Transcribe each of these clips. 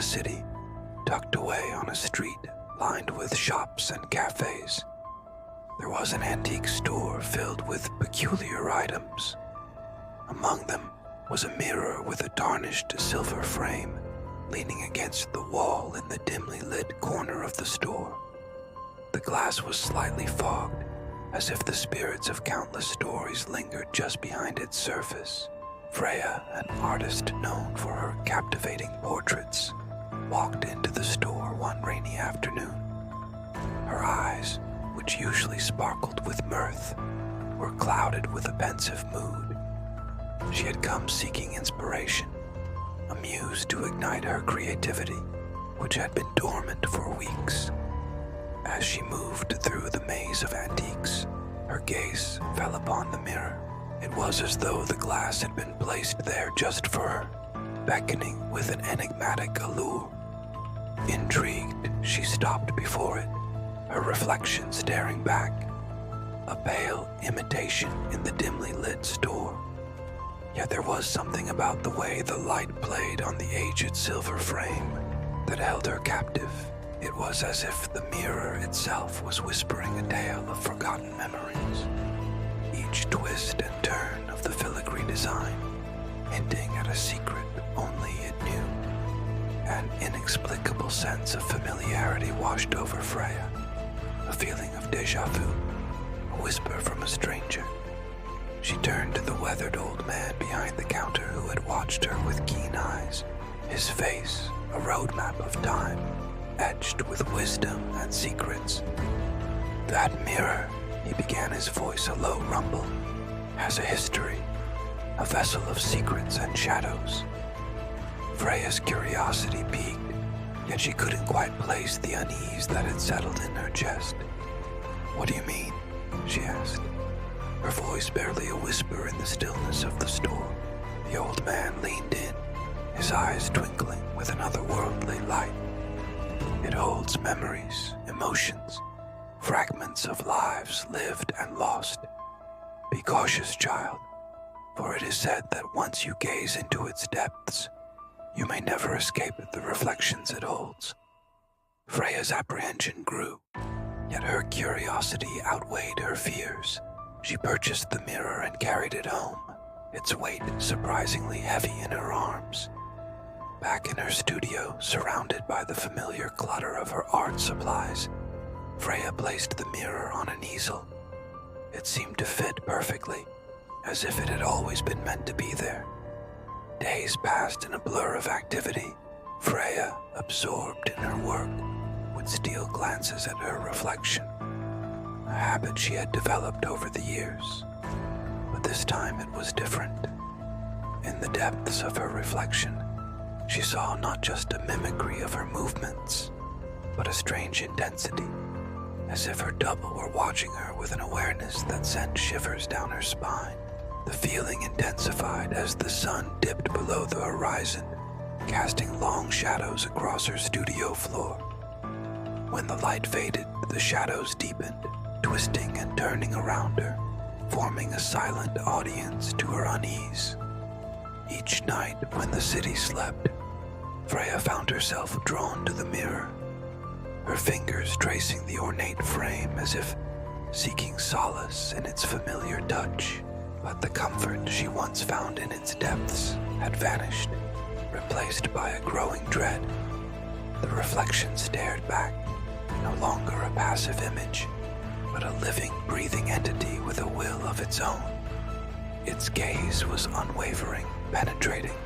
a city, tucked away on a street lined with shops and cafes. There was an antique store filled with peculiar items. Among them was a mirror with a tarnished silver frame leaning against the wall in the dimly lit corner of the store. The glass was slightly fogged, as if the spirits of countless stories lingered just behind its surface. Freya, an artist known for her captivating portraits, walked into the store one rainy afternoon. Her eyes, which usually sparkled with mirth, were clouded with a pensive mood. She had come seeking inspiration, a muse to ignite her creativity, which had been dormant for weeks. As she moved through the maze of antiques, her gaze fell upon the mirror. It was as though the glass had been placed there just for her, beckoning with an enigmatic allure. Intrigued, she stopped before it, her reflection staring back, a pale imitation in the dimly lit store. Yet there was something about the way the light played on the aged silver frame that held her captive. It was as if the mirror itself was whispering a tale of forgotten memories, each twist and turn of the filigree design hinting at a secret only it knew. An inexplicable sense of familiarity washed over Freya, a feeling of déjà vu, a whisper from a stranger. She turned to the weathered old man behind the counter who had watched her with keen eyes, his face a roadmap of time, etched with wisdom and secrets. "That mirror," he began, his voice a low rumble, "has a history, a vessel of secrets and shadows." Freya's curiosity piqued, yet she couldn't quite place the unease that had settled in her chest. "What do you mean?" she asked, her voice barely a whisper in the stillness of the store. The old man leaned in, his eyes twinkling with an otherworldly light. "It holds memories, emotions, fragments of lives lived and lost. Be cautious, child, for it is said that once you gaze into its depths, you may never escape the reflections it holds." Freya's apprehension grew, yet her curiosity outweighed her fears. She purchased the mirror and carried it home, its weight surprisingly heavy in her arms. Back in her studio, surrounded by the familiar clutter of her art supplies, Freya placed the mirror on an easel. It seemed to fit perfectly, as if it had always been meant to be there. Days passed in a blur of activity. Freya, absorbed in her work, would steal glances at her reflection, a habit she had developed over the years. But this time it was different. In the depths of her reflection, she saw not just a mimicry of her movements, but a strange intensity, as if her double were watching her with an awareness that sent shivers down her spine. The feeling intensified as the sun dipped below the horizon, casting long shadows across her studio floor. When the light faded, the shadows deepened, twisting and turning around her, forming a silent audience to her unease. Each night when the city slept, Freya found herself drawn to the mirror, her fingers tracing the ornate frame as if seeking solace in its familiar touch. But the comfort she once found in its depths had vanished, replaced by a growing dread. The reflection stared back, no longer a passive image, but a living, breathing entity with a will of its own. Its gaze was unwavering, penetrating,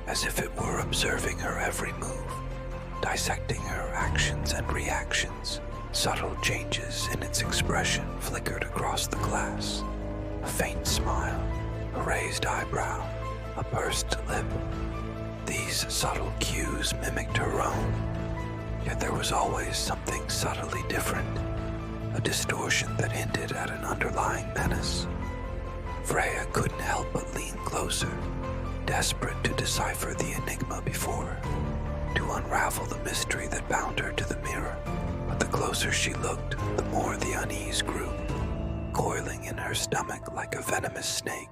as if it were observing her every move, dissecting her actions and reactions. Subtle changes in its expression flickered across the glass. A faint smile, a raised eyebrow, a pursed lip. These subtle cues mimicked her own, yet there was always something subtly different, a distortion that hinted at an underlying menace. Freya couldn't help but lean closer, desperate to decipher the enigma before her, to unravel the mystery that bound her to the mirror. But the closer she looked, the more the unease grew, coiling in her stomach like a venomous snake.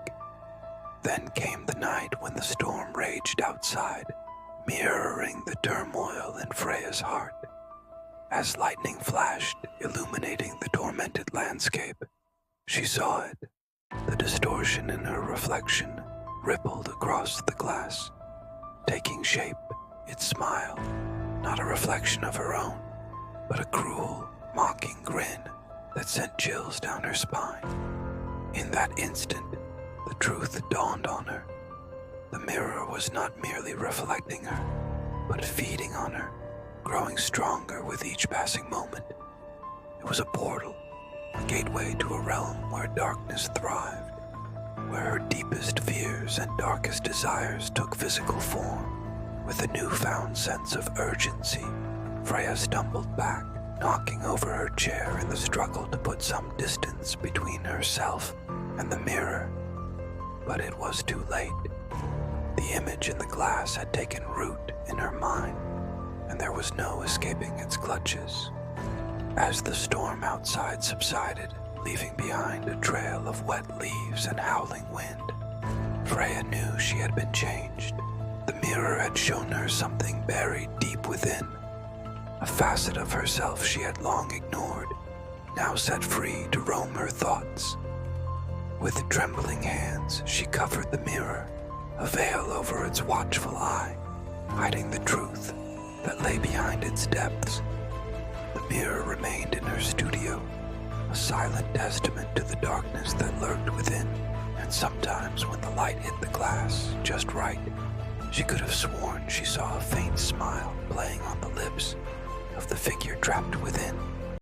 Then came the night when the storm raged outside, mirroring the turmoil in Freya's heart. As lightning flashed, illuminating the tormented landscape, she saw it. The distortion in her reflection rippled across the glass, taking shape, its smile, not a reflection of her own, but a cruel, mocking grin that sent chills down her spine. In that instant, the truth dawned on her. The mirror was not merely reflecting her, but feeding on her, growing stronger with each passing moment. It was a portal, a gateway to a realm where darkness thrived, where her deepest fears and darkest desires took physical form. With a newfound sense of urgency, Freya stumbled back, knocking over her chair in the struggle to put some distance between herself and the mirror. But it was too late. The image in the glass had taken root in her mind, and there was no escaping its clutches. As the storm outside subsided, leaving behind a trail of wet leaves and howling wind, Freya knew she had been changed. The mirror had shown her something buried deep within, a facet of herself she had long ignored, now set free to roam her thoughts. With trembling hands, she covered the mirror, a veil over its watchful eye, hiding the truth that lay behind its depths. The mirror remained in her studio, a silent testament to the darkness that lurked within, and sometimes when the light hit the glass just right, she could have sworn she saw a faint smile playing on the lips of the figure trapped within.